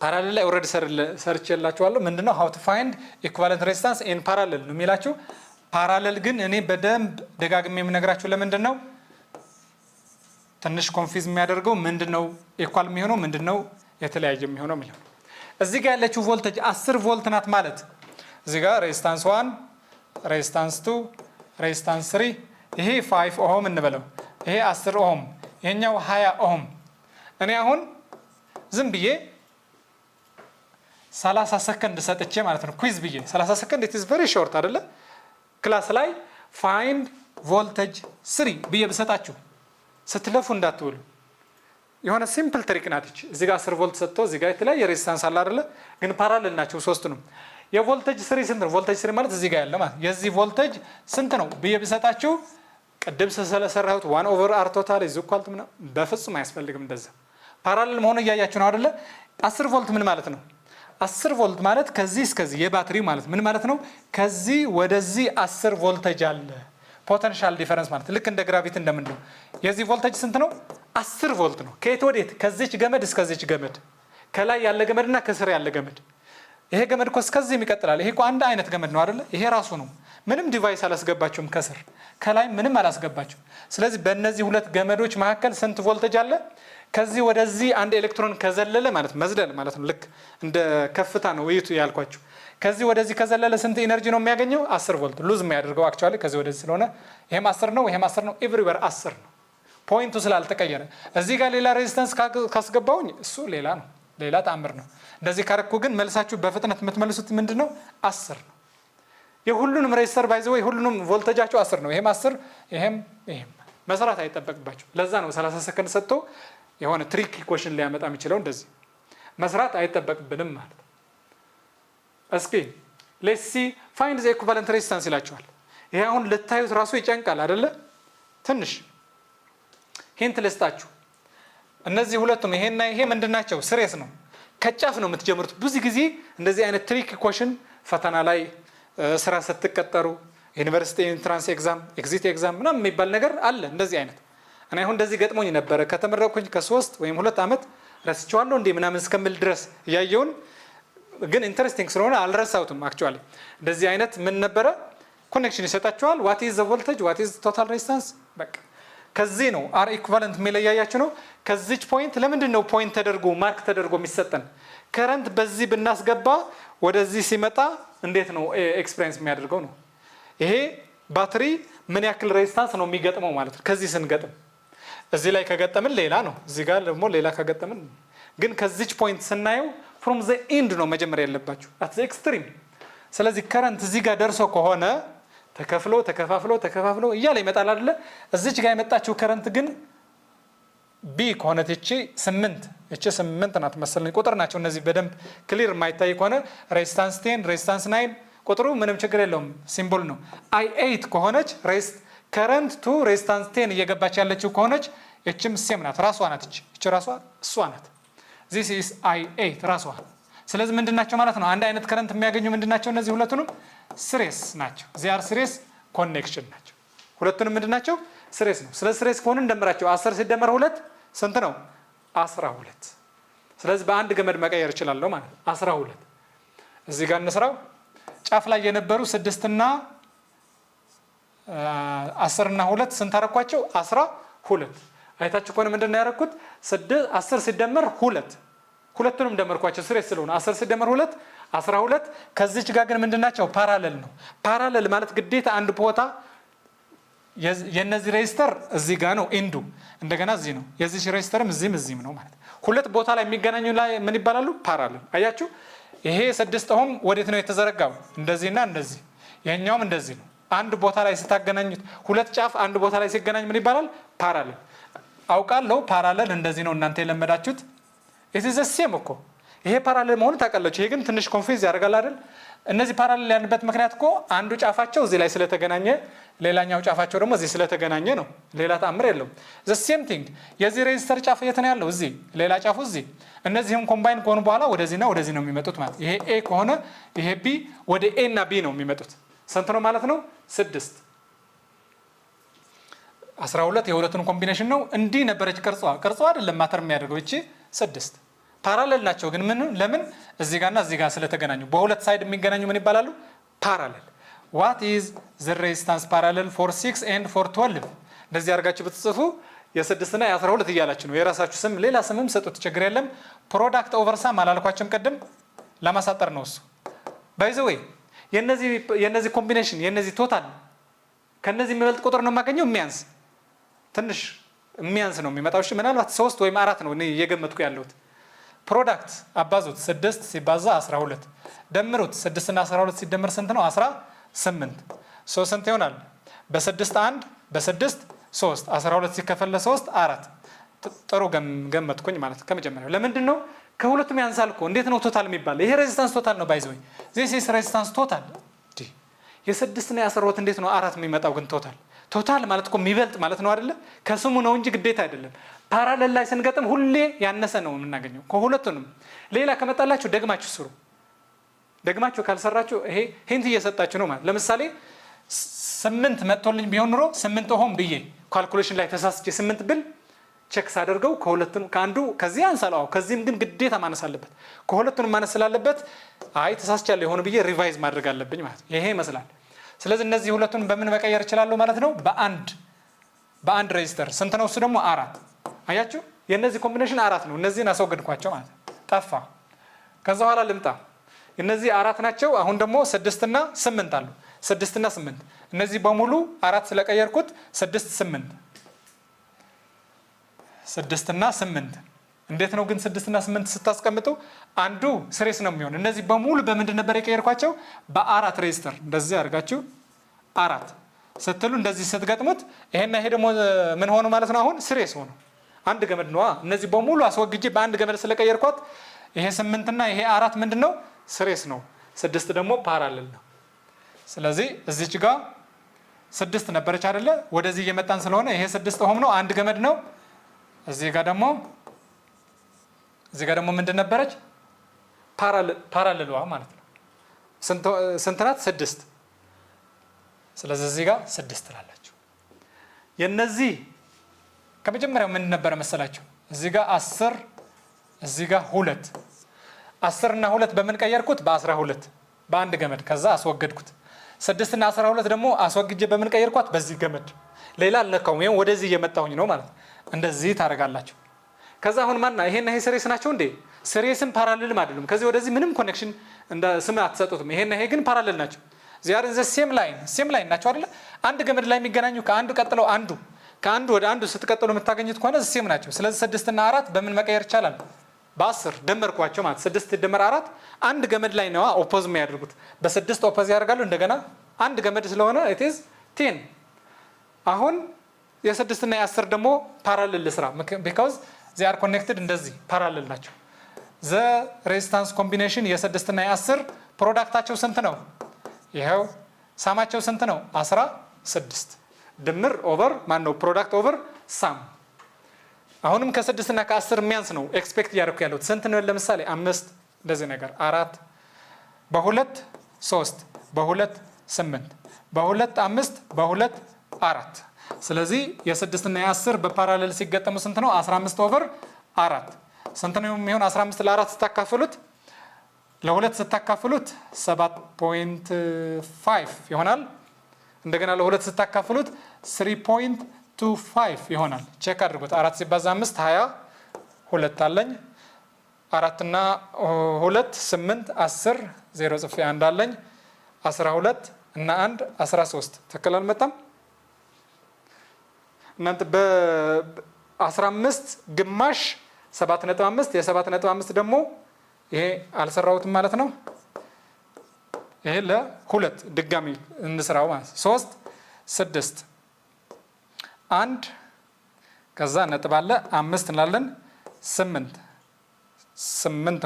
ፓራሌል ላይ ኦልሬዲ ሰርችላችኋለሁ። ምንድነው how to find equivalent resistance in parallel ነው የሚላችሁ። ፓራሌል ግን እኔ በደንብ ደጋግሜ የምነግራችሁ ለምንድነው ትንሽ ኮንፊዝ የሚያደርገው ምንድነው ኢኳል የሚሆነው ምንድነው የተለያየ የሚሆነው ማለት ነው። እዚህ ጋር ያለችው ቮልቴጅ 10 ቮልት ናት ማለት እዚህ ጋር ሬዚስታንስ 1 ሬዚስታንስ 2 ሬዚስታንስ 3 ይሄ 5 ኦህም እንበለው ይሄ 10 ኦህም ይሄኛው 20 ኦህም እኔ አሁን ዝም ብዬ 30 ሰከንድ ሰጥቼ ማለት ነው ኩዊዝ ብዬ 30 ሰከንድ it is very short አይደለ ክላስ ላይ find voltage 3 ብዬ በሰጣችሁ ስትለፉ እንዳትውሉ የሆነ ሲምፕል ትሪክ ናት እቺ እዚህ ጋር 10 ቮልት ሰጥቶ እዚህ ጋር የተለያየ ሬዚስታንስ አለ አይደለ ግን ፓራሌል ናቸው ሶስቱንም የቮልቴጅ 3 ስንት ነው ቮልቴጅ 3 ማለት እዚህ ጋር ያለ ማለት የዚህ ቮልቴጅ ስንት ነው ብዬ በሰጣችሁ ቅድም ስለሰራሁት 1/r ቶታል is equal to በፍጹም አያስፈልግም እንደዛ ፓራሌል መሆኑ እያያችሁ ነው አይደለ 10 ቮልት ምን ማለት ነው 10 ቮልት ማለት ከዚህ እስከዚህ የባትሪ ማለት ምን ማለት ነው ከዚህ ወደዚህ 10 ቮልቴጅ አለ ፖቴንሻል ዲፈረንስ ማለት ልክ እንደ ግራቪቲ እንደምንለው የዚህ ቮልቴጅ ስንት ነው 10 ቮልት ነው ከየት ወዴት ከዚች ገመድ እስከዚች ገመድ ከላይ ያለ ገመድና ከስር ያለ ገመድ ይሄ ገመድ እኮ እስከዚህ ይቀጥላል ይሄ እኮ አንድ አይነት ገመድ ነው አይደለ ይሄ ራሱ ነው ምንም ዲቫይስ አላስገባችሁም ከስር ከላይ ምንም አላስገባችሁ ስለዚህ በእነዚህ ሁለት ገመዶች መካከል ስንት ቮልቴጅ አለ ከዚህ ወደዚህ አንድ ኤሌክትሮን ከዘለለ ማለት መዝለል ማለት ነው ልክ እንደ ከፍታ ነው ወይቱ ያልኳችሁ ከዚህ ወደዚህ ከዘለለ ስንት ኢነርጂ ነው የሚያገኘው 10 ቮልት ሉዝ የሚያደርገው አክቹአሊ ከዚህ ወደዚህ ስለሆነ ይሄም 10 ነው ይሄም 10 ነው ኤቭሪዌር 10 ነው ፖይንቱ ስላልተቀየረ እዚህ ጋር ሌላ ሬዚስታንስ ካስገባውኝ እሱ ሌላ ነው ሌላ ተአምር ነው እንደዚህ ካረኩ ግን መልሳችሁ በፍጥነት የምትመልሱት ምንድነው 10 ነው የሁሉንም ሬዚስተር ባይዘው የሁሉንም ቮልቴጃቸው 10 ነው ይሄም 10 ይሄም መስራት አይጠበቅባችሁ ለዛ ነው 30 ሰከንድ ሰጥቶ የሆነ ትሪክ ኢኩዌሽን ሊያመጣ የሚችለው እንደዚህ መስራት አይጠበቅብንም ማለት እስኪ let's see find the equivalent resistance ይላችኋል ይሄ አሁን ልታዩት ራሱ ይጨንቃል አይደለ ትንሽ ሂንት ልስጣችሁ እነዚህ ሁለቱም ይሄና ይሄ ምንድናቸው ስሬስ ነው ከጫፍ ነው የምትጀምሩት ብዙ ጊዜ እንደዚህ አይነት ትሪክ ኢኩዌሽን ፈተና ላይ ስራ ስትቀጠሩ ዩኒቨርሲቲ ኢንትራንስ ኤግዛም ኤግዚት ኤግዛም ምናምን የሚባል ነገር አለ እንደዚህ አይነት እኔ አሁን እንደዚህ ገጥሞኝ ነበር ከተመረኩኝ ከ3 ወይም 2 አመት ረስቼዋለሁ እንዴ ምናምን እስከምል ድረስ ያየውን ግን ኢንተረስቲንግ ስለሆነ አልረሳውትም አክቹአሊ እንደዚህ አይነት ምን ነበረ ኮኔክሽን ይሰጣቸዋል what is the voltage what is the total resistance በቃ ከዚህ ነው R equivalent የሚለያያችሁ ነው ከዚች ፖይንት ለምንድን ነው ፖይንት ተደርጎ ማርክ ተደርጎ የሚሰጠን ከረንት በዚህ ብናስገባ ወደዚህ ሲመጣ እንዴት ነው ኤክስፒሪየንስ የሚያደርገው ነው ይሄ ባትሪ ምን ያክል ሬዚስታንስ ነው የሚገጥመው ማለት ነው ከዚህ ስንገጥም እዚህ ላይ ከገጠምን ሌላ ነው እዚህ ጋር ደግሞ ሌላ ከገጠምን ግን ከዚች ፖይንት ስናየው from the end ነው መጀመሪያ ያለባችሁ at the extreme ስለዚህ ከረንት እዚህ ጋር ደርሶ ከሆነ ተከፋፍሎ እያለ ይመጣል አይደለ እዚች ጋር የመጣችው ከረንት ግን ቢ ከሆነች እቺ 8 ናት መሰለኝ ቁጥር ናቸው እነዚህ በደንብ ክሊር የማይታይ ከሆነ ሬዚስታንስ 10 ሬዚስታንስ 9 ቁጥሩ ምንም ችግር የለውም ሲምቦል ነው I8 ከሆነች ከረንት ቱ ሬዚስታንስ 10 እየገባች ያለችው ከሆነች እቺም ሴም ናት ራሷ ናት እቺ ራሷ እሷ ናት this is I8 ራሷ ስለዚህ ምንድናቸው ማለት ነው አንድ አይነት ከረንት የሚያገኙ ምንድናቸው እነዚህ ሁለቱንም ስሬስ ናቸው they are series connection ናቸው ሁለቱንም ምንድናቸው ስሬስ ነው ስለዚህ ስሬስ ከሆነ እንደምራቸው 10 ሲደመር 2 ስንት ነው 12 ስለዚህ በአንድ ገመድ መቀየር ይችላል ማለት 12 እዚህ ጋር እንስራው ጫፍ ላይ የነበሩ 6 እና 10 እና 2 ስንት አረኳቸው 12 አይታችሁ ከሆነ ምንድነው ያረኩት 10 ሲደመር 2 ሁለቱንም ደመርኳቸው ስሬስ ስለሆነ 10 ሲደመር 2 12 ከዚች ጋር ግን ምንድናቸው ፓራሌል ነው ፓራሌል ማለት ግዴታ አንድ ቦታ የነዚህ ሬዚስተር እዚህ ጋር ነው ኢንዱ እንደገና እዚህ ነው የዚህ ሬዚስተርም እዚህም ነው ማለት ሁለት ቦታ ላይ የሚገናኙ ላይ ምን ይባላሉ ፓራሌል አያችሁ ይሄ 6 ኦህም ወዴት ነው የተዘረጋው እንደዚህና እንደዚህ የኛውም እንደዚህ ነው አንድ ቦታ ላይ ስታገናኙት ሁለት ጫፍ አንድ ቦታ ላይ ሲገናኝ ምን ይባላል ፓራሌል አውቃለሁ ፓራሌል እንደዚህ ነው እናንተ የለመዳችሁት it is the same እኮ ይሄ ፓራሌል መሆኑ ታውቃላችሁ ይሄ ግን ትንሽ ኮንፊውዝ ያደርጋል አይደል እነዚህ ፓራሌል ያንበት ምክንያት እኮ አንዱ ጫፋቸው እዚህ ላይ ስለተገናኘ ሌላኛው ጫፋቸው ደግሞ እዚህ ስለተገናኘ ነው ሌላ ተአምር የለውም the same thing የዚህ ሬዚስተር ጫፍ የት ነው ያለው እዚህ ሌላ ጫፉ እዚህ እነዚህም ኮምባይን ከሆኑ በኋላ ወደዚህና ወደዚህ ነው የሚመጡት ማለት ይሄ A ከሆነ ይሄ B ወደ A እና B ነው የሚመጡት ስንት ነው ማለት ነው 6 12 የሁለቱን ኮምቢኔሽን ነው እንዲህ ነበረች ቅርጿ አይደለም ማተር የሚያደርገው እቺ 6 ፓራሌል ናቸው ግን ምን ለምን እዚህ ጋርና እዚህ ጋር ስለተገናኙ በሁለት ሳይድ የሚገናኙ ምን ይባላሉ? ፓራሌል። what is the resistance parallel for 6 and for 12? እንደዚህ አድርጋችሁ ብትጽፉ የ6 እና የ12 እያላችሁ ነው። የራሳችሁ ስም ሌላ ስምም ሰጡት ችግር የለም። ፕሮዳክት ኦቨር ሳም አላልኳችሁም ቅድም ለማሳጠር ነው እሱ። ባይ ዘ ዌይ የነዚህ ኮምቢኔሽን የነዚህ ቶታል ከነዚህ የሚበልጥ ቁጥር ነው የማገኘው የሚያንስ ትንሽ የሚያንስ ነው የሚመጣው። እሺ ምናልባት 3 ወይም 4 ነው እኔ እየገመትኩ ያለሁት። ፕሮዳክት አባዙት 6 ሲባዛ 12 ደምሩት 6 እና 12 ሲደመር ስንት ነው? 18 ሶ ስንት ይሆናል? በ6 1 በ6 3 12 ሲከፈል ለ3 4 ጥሩ ገመትኩኝ ማለት ከመጀመሪያው። ለምንድን ነው ከሁለቱም ያንሳል እኮ። እንዴት ነው ቶታል የሚባል? ይሄ ሬዚስታንስ ቶታል ነው። ባይዘው ዚስ ኢዝ ሬዚስታንስ ቶታል። የ6 እና የ12 እንዴት ነው 4 የሚመጣው ግን? ቶታል ማለት እኮ የሚበልጥ ማለት ነው አይደለ? ከስሙ ነው እንጂ ግዴታ አይደለም። ፓራሌል ላይ ስንገጥም ሁሌ ያነሰ ነው የምናገኘው ከሁለቱንም። ሌላ ከመጣላችሁ ደግማችሁ ስሩ። ደግማችሁ ካልሰራችሁ ይሄ ሂንት እየሰጣችሁ ነው ማለት። ለምሳሌ 8 መጥቶልኝ ቢሆን ኑሮ 8 ኦሆም ብዬ ካልኩሌሽን ላይ ተሳስቼ 8 ብል ቼክ ሳደርገው ከሁለቱም ከአንዱ ከዚህ አንሳለው ከዚህም ግን ግዴታ ማነስ አለበት። ከሁለቱንም ማነስ ስላለበት አይ ተሳስቻለሁ የሆነ ብዬ ሪቫይዝ ማድረግ አለብኝ ማለት ይሄ ይመስላል። ስለዚህ እነዚህ ሁለቱን በምን መቀየር እችላለሁ ማለት ነው? በአንድ ሬጂስተር ስንት ነው? እሱ ደግሞ 4። አያችሁ የነዚህ ኮምቢኔሽን 4 ነው። እነዚህን አስወገድኳቸው ማለት ጠፋ። ከዛ በኋላ ልምጣ። እነዚህ 4 ናቸው። አሁን ደግሞ 6 እና 8 አሉ። 6 እና 8 እነዚህ በሙሉ 4 ስለቀየርኩት 6 እና 8 እንዴት ነው ግን 6 እና 8 ስታስቀምጡ አንዱ ስሬስ ነው የሚሆን። እነዚህ በሙሉ በምንድን ነበር የቀየርኳቸው? በ4 ሬጂስተር። እንደዚህ አድርጋችሁ 4 ስትሉ እንደዚህ ስትገጥሙት ይሄና ይሄ ደግሞ ምን ሆኑ ማለት ነው? አሁን ስሬስ ሆኑ። አንድ ገመድ ነው። እነዚህ በሙሉ አስወግጄ በአንድ ገመድ ስለቀየርኳት ይሄ 8 እና ይሄ 4 ምንድነው? ስሬስ ነው። 6 ደግሞ ፓራሌል ነው። ስለዚህ እዚች ጋር 6 ነበረች አይደለ? ወደዚህ እየመጣን ስለሆነ ይሄ 6 ኦህም ነው፣ አንድ ገመድ ነው። እዚህ ጋር ደግሞ ምንድን ነበረች? ፓራሌልዋ ማለት ነው። ስንት ናት? 6። ስለዚህ እዚህ ጋር 6 ትላላችሁ። የነዚህ ከመጀመሪያው ምን ነበረ መሰላችሁ? እዚህ ጋር 10 እዚህ ጋር 2 10 እና 2 በምን ቀየርኩት? በ12 በአንድ ገመድ። ከዛ አስወገድኩት። 6 እና 12 ደግሞ አስወግጄ በምን ቀየርኳት? በዚህ ገመድ። ሌላ አልነካውም። ይሄን ወደዚህ እየመጣሁኝ ነው ማለት እንደዚህ ታደርጋላችሁ። ከዛ አሁን ማና ይሄና ይሄ ስሬስ ናቸው እንዴ? ስሬስም ፓራሌልም አይደሉም። ከዚህ ወደዚህ ምንም ኮኔክሽን እንደ ስም አትሰጡትም። ይሄና ይሄ ግን ፓራሌል ናቸው። ዚያር ኢን ዘ ሴም ላይን ናቸው አይደለ? አንድ ገመድ ላይ የሚገናኙ ከአንዱ ቀጥለው ከአንዱ ወደ አንዱ ስትቀጥሉ የምታገኙት ከሆነ ሴም ናቸው። ስለዚህ 6 እና 4 በምን መቀየር ይቻላል? በ10 ደመርኳቸው ማለት 6 ደመር 4 አንድ ገመድ ላይ ነው ኦፖዝ የሚያደርጉት። በ6 ኦፖዝ ያደርጋሉ። እንደገና አንድ ገመድ ስለሆነ it is 10። አሁን የ6 እና የ10 ደግሞ ፓራሌል ስራ because they are connected እንደዚህ ፓራሌል ናቸው። the resistance combination የ6 እና የ10 ፕሮዳክታቸው ስንት ነው? ይሄው ሳማቸው ስንት ነው? 16 ድምር ኦቨር ማን ነው? ፕሮዳክት ኦቨር ሳም። አሁንም ከ6 እና ከ10 የሚያንስ ነው ኤክስፔክት እያደረኩ ያለሁት። ስንት ነው? ለምሳሌ 5 እንደዚህ ነገር 4 በ2 3 በ2 8 በ2 5 በ2 4። ስለዚህ የ6 እና የ10 በፓራሌል ሲገጠሙ ስንት ነው? 15 ኦቨር 4 ስንት ነው የሚሆን? 15 ለ4 ስታካፍሉት ለ2 ስታካፍሉት 7.5 ይሆናል። እንደገና ለ2 ስታካፍሉት 3.25 ይሆናል። ቼክ አድርጉት። 4 ሲባዛ 5 22 አለኝ። 4 እና 2 8 10 0 ጽፌ 1 አለኝ። 12 እና 1 13 ትክክል አልመጣም። እናንተ በ15 ግማሽ 7.5 የ7.5 ደግሞ ይሄ አልሰራሁትም ማለት ነው። ይሄ ለ2 ድጋሚ እንስራው ማለት 3 6 1 ከዛ ነጥብ አለ 5 እንላለን 8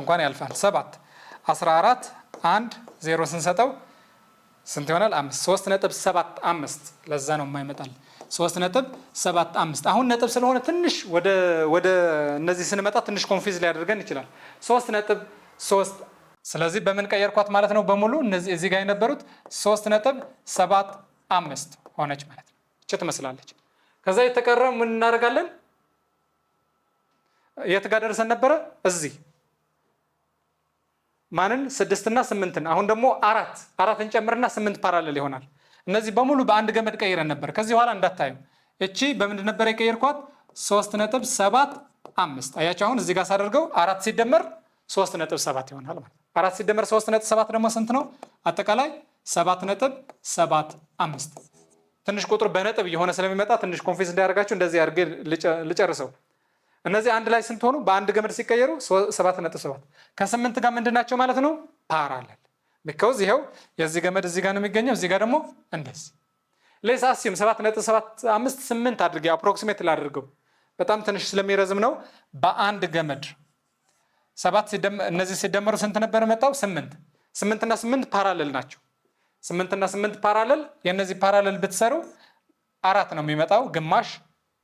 እንኳን ያልፋል 7 14 1 0 ስንሰጠው ስንት ይሆናል? 5 3.75 ለዛ ነው የማይመጣል 3.75። አሁን ነጥብ ስለሆነ ትንሽ ወደ እነዚህ ስንመጣ ትንሽ ኮንፊዝ ሊያደርገን ይችላል። 3.3 ስለዚህ በምን ቀየርኳት ማለት ነው? በሙሉ እነዚህ እዚህ ጋር የነበሩት 3.75 ሆነች ማለት ነው። እቺ ትመስላለች። ከዛ የተቀረው ምን እናደርጋለን? የት ጋር ደርሰን ነበረ? እዚህ ማንን 6 እና 8ን አሁን ደግሞ 4ን ጨምርና 8 ፓራሌል ይሆናል። እነዚህ በሙሉ በአንድ ገመድ ቀይረን ነበር። ከዚህ በኋላ እንዳታዩ እቺ በምንድን ነበር የቀየርኳት 3.75 አያችሁ። አሁን እዚህ ጋር ሳደርገው 4 ሲደመር 3.7 ይሆናል ማለት ነው። 4 ሲደመር 3.7 ደግሞ ስንት ነው? አጠቃላይ 7.75። ትንሽ ቁጥር በነጥብ የሆነ ስለሚመጣ ትንሽ ኮንፊውዝ እንዳያደርጋችሁ እንደዚህ አድርጌ ልጨርሰው። እነዚህ አንድ ላይ ስንት ሆኑ? በአንድ ገመድ ሲቀየሩ 7.7 ከ8 ጋር ምንድናቸው ማለት ነው? ፓራሌል። ቢኮዝ ይሄው የዚህ ገመድ እዚህ ጋር ነው የሚገኘው፣ እዚህ ጋር ደግሞ እንደዚህ። ሌስ አሲም 7.75 8 አድርጌ አፕሮክሲሜት ላድርገው፣ በጣም ትንሽ ስለሚረዝም ነው። በአንድ ገመድ 7 እነዚህ ሲደመሩ ስንት ነበር መጣው? 8 እና 8 ፓራሌል ናቸው። 8 እና 8 ፓራሌል፣ የነዚህ ፓራሌል ብትሰሩ 4 ነው የሚመጣው። ግማሽ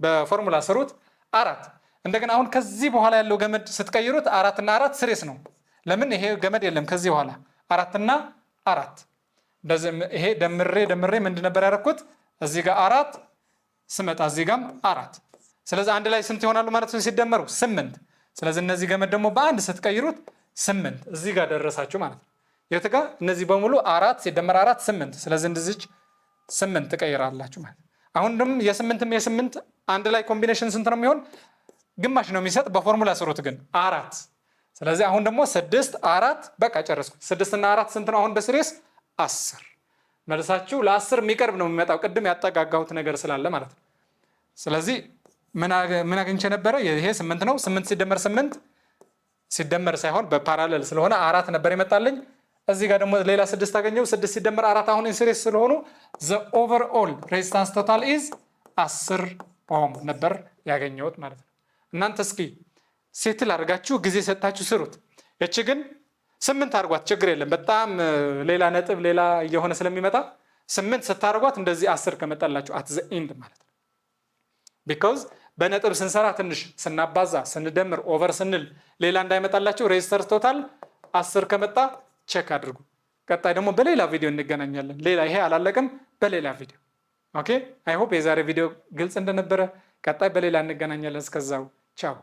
በፎርሙላ ስሩት 4። እንደገና አሁን ከዚህ በኋላ ያለው ገመድ ስትቀይሩት 4 እና 4 ስሬስ ነው። ለምን ይሄ ገመድ የለም ከዚህ በኋላ 4 እና 4 እንደዚህ። ይሄ ደምሬ ምንድን ነበር ያደረኩት? እዚህ ጋር 4 ስመጣ እዚህ ጋርም 4። ስለዚህ አንድ ላይ ስንት ይሆናሉ ማለት ነው ሲደመሩ? 8። ስለዚህ እነዚህ ገመድ ደግሞ በአንድ ስትቀይሩት 8 እዚህ ጋር ደረሳችሁ ማለት ነው። የት ጋር? እነዚህ በሙሉ 4 ሲደመር 4 8። ስለዚህ እንደዚች 8 ትቀይራላችሁ ማለት ነው። አሁን ደግሞ የ8 አንድ ላይ ኮምቢኔሽን ስንት ነው የሚሆን? ግማሽ ነው የሚሰጥ። በፎርሙላ ስሩት ግን 4። ስለዚህ አሁን ደግሞ 6 4 በቃ ጨረስኩ። 6 እና 4 ስንት ነው አሁን በስሬስ? 10። መልሳችሁ ለ10 የሚቀርብ ነው የሚመጣው፣ ቅድም ያጠጋጋሁት ነገር ስላለ ማለት ነው። ስለዚህ ምን አግኝቼ ነበረ? ይሄ 8 ነው። 8 ሲደመር 8 ሲደመር ሳይሆን በፓራሌል ስለሆነ 4 ነበር የመጣልኝ። እዚህ ጋር ደግሞ ሌላ 6 አገኘው። 6 ሲደመር 4 አሁን ኢንሲሪየስ ስለሆኑ ዘ ኦቨርኦል ሬዚስታንስ ቶታል ኢዝ 10 ኦhm ነበር ያገኘሁት ማለት ነው። እናንተ እስኪ ሴትል አድርጋችሁ ጊዜ ሰጣችሁ ስሩት። እቺ ግን 8 አድርጓት ችግር የለም። በጣም ሌላ ነጥብ ሌላ እየሆነ ስለሚመጣ 8 ስታደርጓት እንደዚህ 10 ከመጣላችሁ አት ዘ ኤንድ ማለት ነው። ቢኮዝ በነጥብ ስንሰራ ትንሽ ስናባዛ ስንደምር ኦቨር ስንል ሌላ እንዳይመጣላችሁ ሬዚስተር ቶታል 10 ከመጣ ቼክ አድርጉ። ቀጣይ ደግሞ በሌላ ቪዲዮ እንገናኛለን። ሌላ ይሄ አላለቀም፣ በሌላ ቪዲዮ ኦኬ። አይ ሆፕ የዛሬ ቪዲዮ ግልጽ እንደነበረ። ቀጣይ በሌላ እንገናኛለን። እስከዛው ቻው።